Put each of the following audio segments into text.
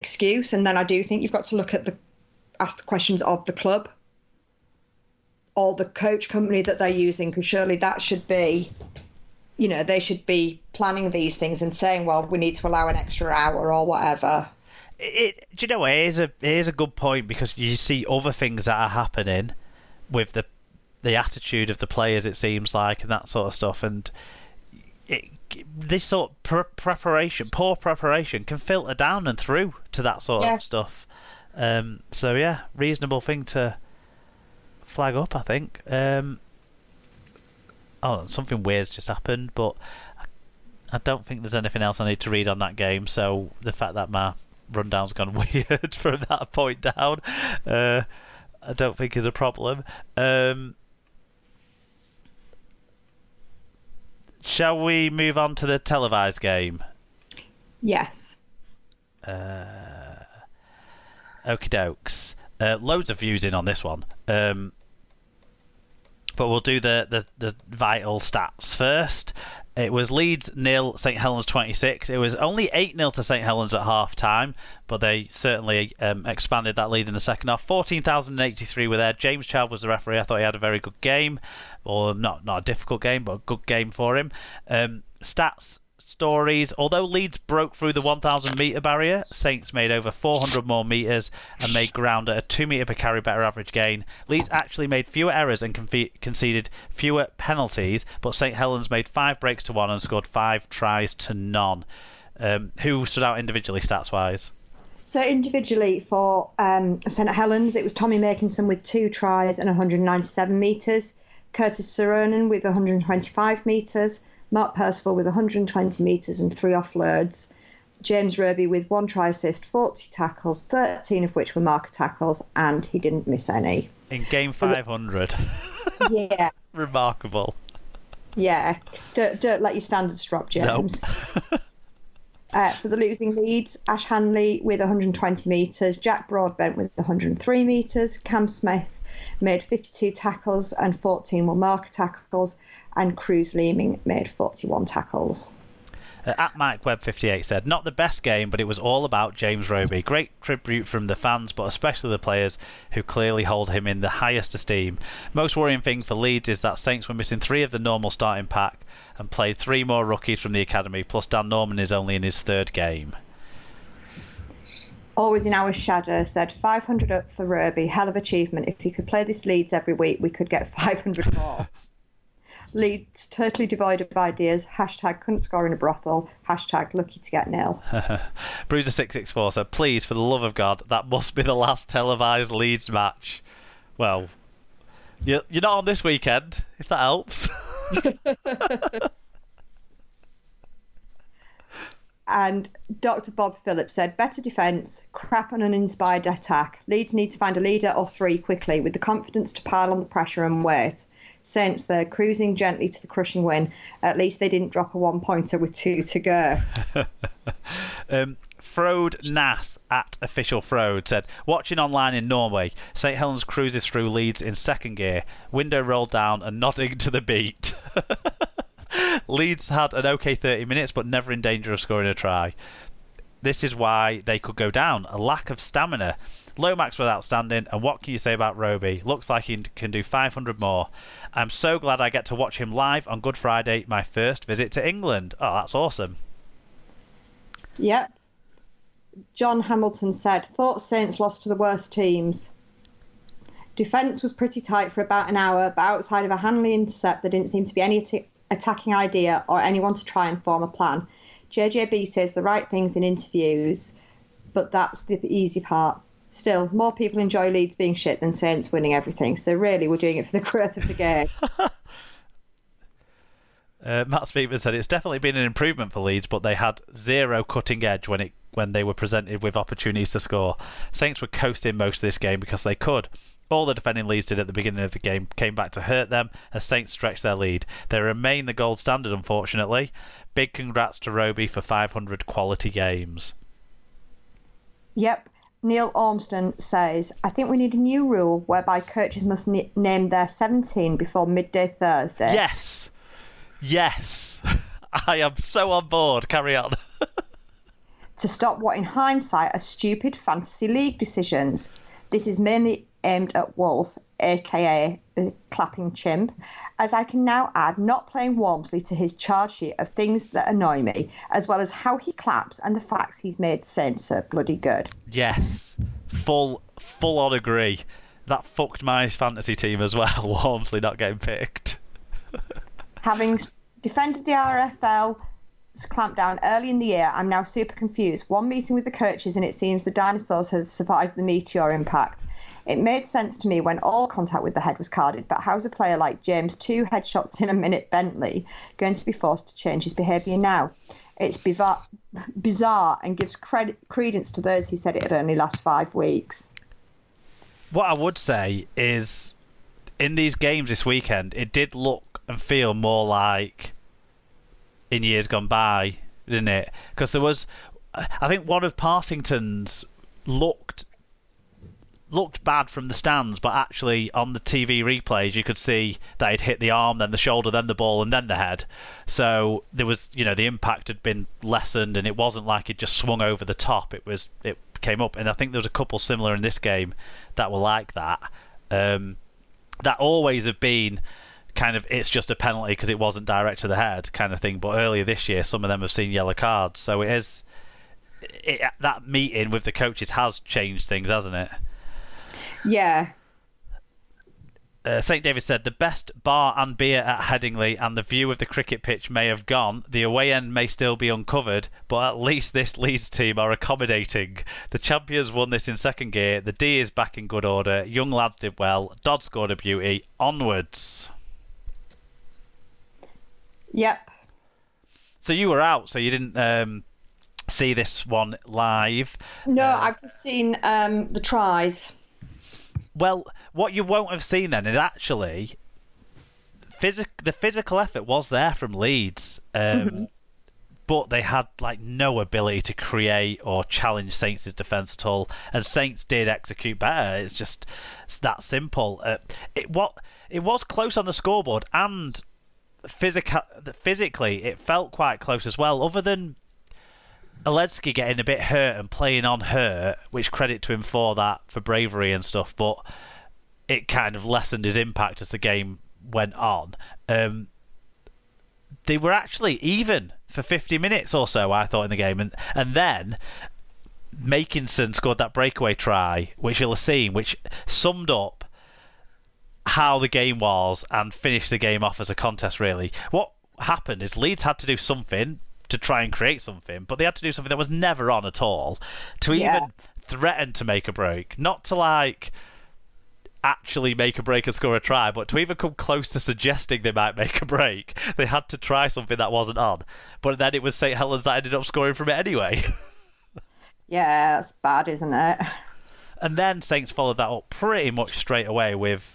excuse. And then I do think you've got to ask the questions of the club or the coach company that they're using, because surely that should be, they should be planning these things and saying, well, we need to allow an extra hour or whatever. Do you know what? It is a good point, because you see other things that are happening with the attitude of the players, it seems like, and that sort of stuff. And this sort of poor preparation can filter down and through to that sort of stuff. So yeah, reasonable thing to flag up, I think. Something weird's just happened, but I don't think there's anything else I need to read on that game. So the fact that my rundown's gone weird from that point down, I don't think is a problem. Shall we move on to the televised game? Yes. Okie dokes. Loads of views in on this one. But we'll do the vital stats first. It was Leeds 0, St Helens 26. It was only 8-0 to St Helens at half time, but they certainly expanded that lead in the second half. 14,083 were there. James Child was the referee. I thought he had a very good game. Or not a difficult game, but a good game for him. Stats, stories. Although Leeds broke through the 1,000 metre barrier, Saints made over 400 more metres and made ground at a 2 metre per carry better average gain. Leeds actually made fewer errors and conceded fewer penalties, but St Helens made 5 breaks to 1 and scored 5 tries to none. Who stood out individually stats-wise? So individually for St Helens, it was Tommy Makinson with 2 tries and 197 metres, Curtis Soronen with 125 metres, Mark Percival with 120 metres and 3 offloads, James Roby with 1 try assist, 40 tackles, 13 of which were marker tackles, and he didn't miss any. In game 500. Yeah. Remarkable. Yeah. Don't let your standards drop, James. Nope. For the losing Leeds, Ash Hanley with 120 metres, Jack Broadbent with 103 metres, Cam Smith made 52 tackles and 14 were marker tackles, and Cruz Leeming made 41 tackles. At MikeWeb58 said, not the best game, but it was all about James Roby. Great tribute from the fans, but especially the players, who clearly hold him in the highest esteem. Most worrying thing for Leeds is that Saints were missing 3 of the normal starting pack and played 3 more rookies from the academy, plus Dan Norman is only in his 3rd game. Always in our shadow said 500 up for Roby, hell of achievement. If he could play this Leeds every week, we could get 500 more. Leeds totally devoid of ideas. Hashtag couldn't score in a brothel. Hashtag lucky to get nil. Bruiser664 said, please, for the love of God, that must be the last televised Leeds match. Well, you're not on this weekend, if that helps. And Dr. Bob Phillips said, better defence, crap on an inspired attack. Leeds need to find a leader or 3 quickly with the confidence to pile on the pressure and wait. Saints, they're cruising gently to the crushing win. At least they didn't drop a 1-pointer with 2 to go. Frode Nass at Official Frode said, watching online in Norway, St Helens cruises through Leeds in 2nd gear, window rolled down and nodding to the beat. Leeds had an okay 30 minutes, but never in danger of scoring a try. This is why they could go down, a lack of stamina. Lomax was outstanding, and what can you say about Roby? Looks like he can do 500 more. I'm so glad I get to watch him live on Good Friday, my first visit to England. Oh, that's awesome. Yep. John Hamilton said, thought Saints lost to the worst teams. Defence was pretty tight for about an hour, but outside of a Hanley intercept, there didn't seem to be any attacking idea or anyone to try and form a plan. JJB says the right things in interviews, but that's the easy part. Still, more people enjoy Leeds being shit than Saints winning everything, so really we're doing it for the growth of the game. Matt Speakman said it's definitely been an improvement for Leeds, but they had 0 cutting edge when they were presented with opportunities to score. Saints were coasting most of this game because they could. All the defending Leeds did at the beginning of the game came back to hurt them as Saints stretched their lead. They remain the gold standard, unfortunately. Big congrats to Roby for 500 quality games. Yep. Neil Ormston says, I think we need a new rule whereby coaches must name their 17 before midday Thursday. Yes. I am so on board. Carry on. to stop what in hindsight are stupid fantasy league decisions. This is mainly aimed at Wolf, aka the clapping chimp, as I can now add not playing Walmsley to his charge sheet of things that annoy me, as well as how he claps and the facts he's made Saints so bloody good. Yes, full on agree. That fucked my fantasy team as well, Walmsley not getting picked. Having defended the RFL's clampdown early in the year, I'm now super confused. One meeting with the coaches and it seems the dinosaurs have survived the meteor impact. It made sense to me when all contact with the head was carded, but how's a player like James 2 headshots in a minute Bentley going to be forced to change his behaviour now? It's bizarre and gives credence to those who said it would only last 5 weeks. What I would say is, in these games this weekend, it did look and feel more like in years gone by, didn't it? Because there was, I think one of Partington's looked bad from the stands, but actually on the TV replays you could see that he'd hit the arm, then the shoulder, then the ball, and then the head. So there was, the impact had been lessened, and it wasn't like it just swung over the top. It came up, and I think there was a couple similar in this game that were like that. That always have been kind of, it's just a penalty because it wasn't direct to the head kind of thing. But earlier this year, some of them have seen yellow cards. So that meeting with the coaches has changed things, hasn't it? Yeah. St David said the best bar and beer at Headingley and the view of the cricket pitch may have gone. The away end may still be uncovered, but at least this Leeds team are accommodating. The champions won this in second gear. The D is back in good order. Young lads did well. Dodd scored a beauty. Onwards. Yep. So you were out, so you didn't see this one live. No, I've just seen the tries. Well, what you won't have seen then is actually the physical effort was there from Leeds, but they had no ability to create or challenge Saints' defence at all, and Saints did execute better. It's that simple. It was close on the scoreboard, and physically it felt quite close as well, other than Oledsky getting a bit hurt and playing on hurt, which credit to him for that, for bravery and stuff, but it kind of lessened his impact as the game went on. They were actually even for 50 minutes or so, I thought, in the game, and then Makinson scored that breakaway try, which you'll have seen, which summed up how the game was and finished the game off as a contest, really. What happened is Leeds had to do something to try and create something, but they had to do something that was never on at all to even threaten to make a break, not to actually make a break and score a try, but to even come close to suggesting they might make a break. They had to try something that wasn't on, but then it was St Helens that ended up scoring from it anyway. Yeah, that's bad, isn't it? And then Saints followed that up pretty much straight away with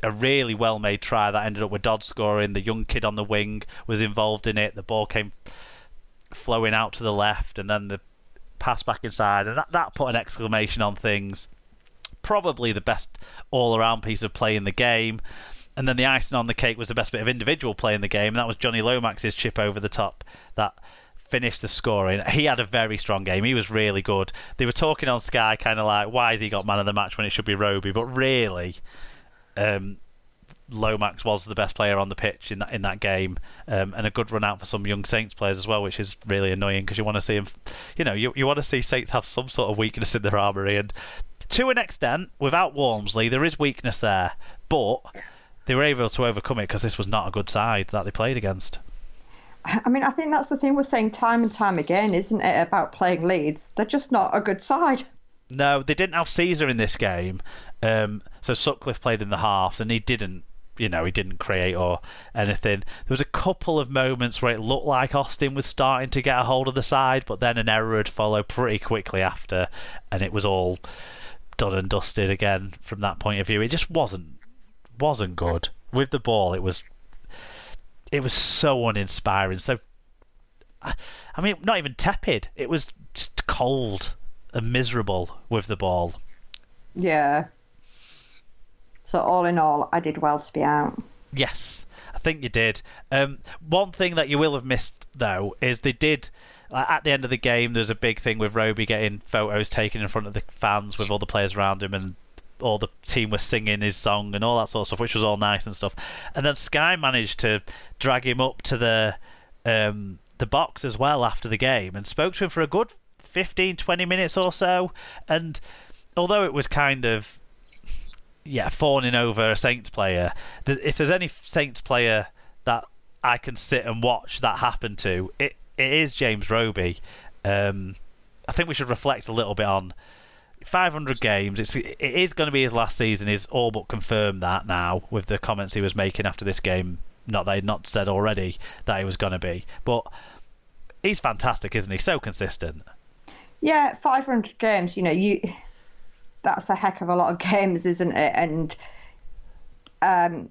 a really well-made try that ended up with Dodd scoring. The young kid on the wing was involved in it. The ball came flowing out to the left, and then the pass back inside, and that put an exclamation on things. Probably the best all-around piece of play in the game. And then the icing on the cake was the best bit of individual play in the game, and that was Johnny Lomax's chip over the top that finished the scoring. He had a very strong game. He was really good. They were talking on Sky kind of like, why has he got man of the match when it should be Roby? But really, Lomax was the best player on the pitch in that game, and a good run out for some young Saints players as well, which is really annoying because you want to see them. You want to see Saints have some sort of weakness in their armoury, and to an extent, without Walmsley, there is weakness there, but they were able to overcome it because this was not a good side that they played against. I mean, I think that's the thing we're saying time and time again, isn't it, about playing Leeds? They're just not a good side. No, they didn't have Caesar in this game, so Sutcliffe played in the halves, and he didn't create or anything. There was a couple of moments where it looked like Austin was starting to get a hold of the side, but then an error had followed pretty quickly after, and it was all done and dusted again from that point of view. It just wasn't good. With the ball, it was so uninspiring. So, I mean, not even tepid. It was just cold and miserable with the ball. Yeah. So all in all, I did well to be out. Yes, I think you did. One thing that you will have missed, though, is they did at the end of the game, there's a big thing with Roby getting photos taken in front of the fans with all the players around him, and all the team was singing his song and all that sort of stuff, which was all nice and stuff. And then Sky managed to drag him up to the box as well after the game and spoke to him for a good 15-20 minutes or so. And although it was kind of fawning over a Saints player, if there's any Saints player that I can sit and watch that happen to, it is James Roby. I think we should reflect a little bit on 500 games. It is going to be his last season. He's all but confirmed that now with the comments he was making after this game. Not that he'd not said already that he was going to be, but he's fantastic, isn't he? So consistent. Yeah, 500 games. That's a heck of a lot of games, isn't it? And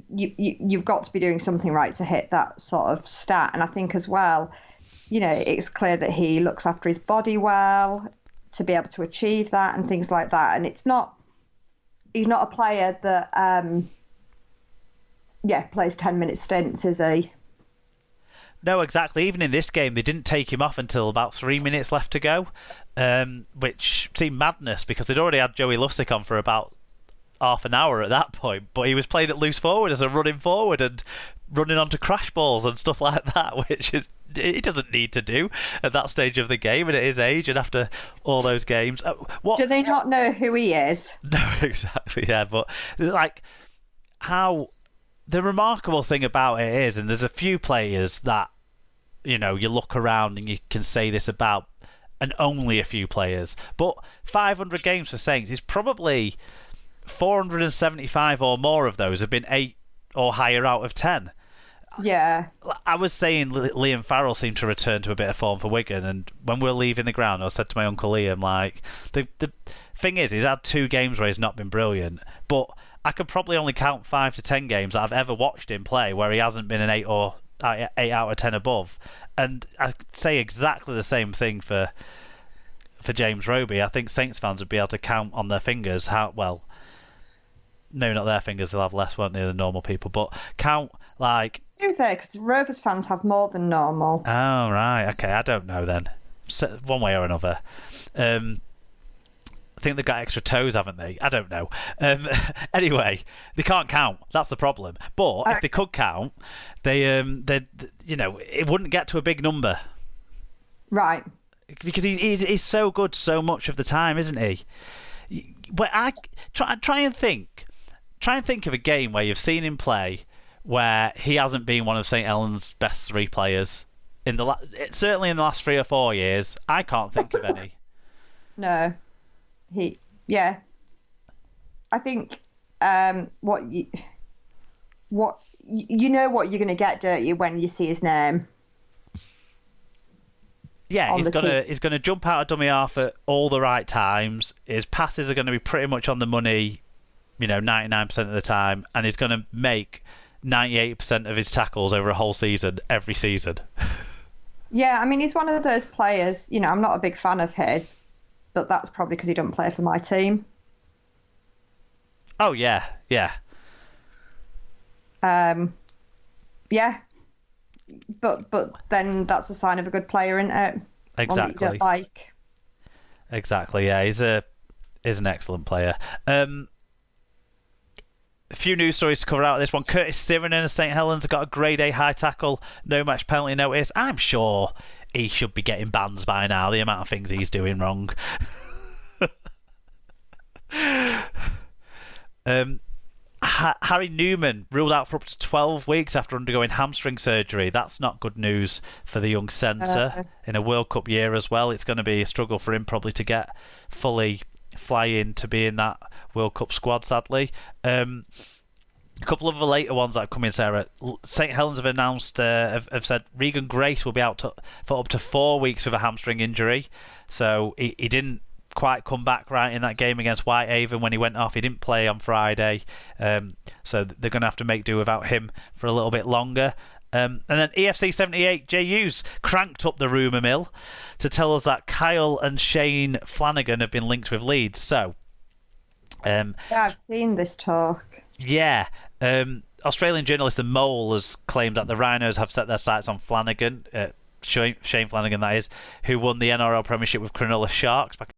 you've got to be doing something right to hit that sort of stat. And I think as well, it's clear that he looks after his body well to be able to achieve that and things like that. And he's not a player that plays 10-minute stints, is he? No, exactly. Even in this game, they didn't take him off until about 3 minutes left to go, which seemed madness because they'd already had Joey Lussick on for about half an hour at that point, but he was playing at loose forward as a running forward and running onto crash balls and stuff like that, which is he doesn't need to do at that stage of the game and at his age and after all those games. Do they not know who he is? No, exactly, yeah. But how the remarkable thing about it is, and there's a few players that you look around and you can say this about, and only a few players, but 500 games for Saints is probably 475 or more of those have been 8 or higher out of 10. Yeah. I was saying Liam Farrell seemed to return to a bit of form for Wigan, and when we were leaving the ground, I said to my Uncle Liam, the thing is, he's had 2 games where he's not been brilliant, but I could probably only count 5 to 10 games that I've ever watched him play where he hasn't been an 8 out of 10 above. And I'd say exactly the same thing for James Roby. I think Saints fans would be able to count on their fingers how well. Maybe not their fingers, they'll have less, won't they, than normal people, but count Do they? Because Rovers fans have more than normal. Oh, right, okay, I don't know then. One way or another. I think they've got extra toes, haven't they? I don't know. Anyway, they can't count. That's the problem. But if they could count, it wouldn't get to a big number. Right. Because he's so good so much of the time, isn't he? But I try and think of a game where you've seen him play where he hasn't been one of St. Helens' best 3 players certainly in the last 3 or 4 years. I can't think of any. No, I think what you're going to get, don't you, when you see his name? Yeah, he's gonna jump out of dummy half at all the right times. His passes are going to be pretty much on the money, 99% of the time, and he's going to make 98% of his tackles over a whole season every season. Yeah, I mean, he's one of those players. I'm not a big fan of his, but that's probably because he doesn't play for my team. Oh yeah. Yeah. But then that's a sign of a good player, isn't it? Exactly. One that you don't like. Exactly. Yeah, he's an excellent player. A few news stories to cover out of this one. Curtis Sirenin of St. Helens got a grade A high tackle, no match penalty notice. I'm sure he should be getting bans by now. The amount of things he's doing wrong. Harry Newman ruled out for up to 12 weeks after undergoing hamstring surgery. That's not good news for the young centre in a World Cup year as well. It's going to be a struggle for him probably to get fully fly in to be in that World Cup squad, sadly. A couple of the later ones that have come in, Sarah. St. Helens have announced, have said Regan Grace will be out for up to 4 weeks with a hamstring injury. So he didn't quite come back right in that game against Whitehaven when he went off. He didn't play on Friday, so they're going to have to make do without him for a little bit longer. And then EFC 78 JU's cranked up the rumour mill to tell us that Kyle and Shane Flanagan have been linked with Leeds. So, yeah, I've seen this talk. Yeah, Australian journalist The Mole has claimed that the Rhinos have set their sights on Flanagan. Shane Flanagan, that is, who won the NRL Premiership with Cronulla Sharks back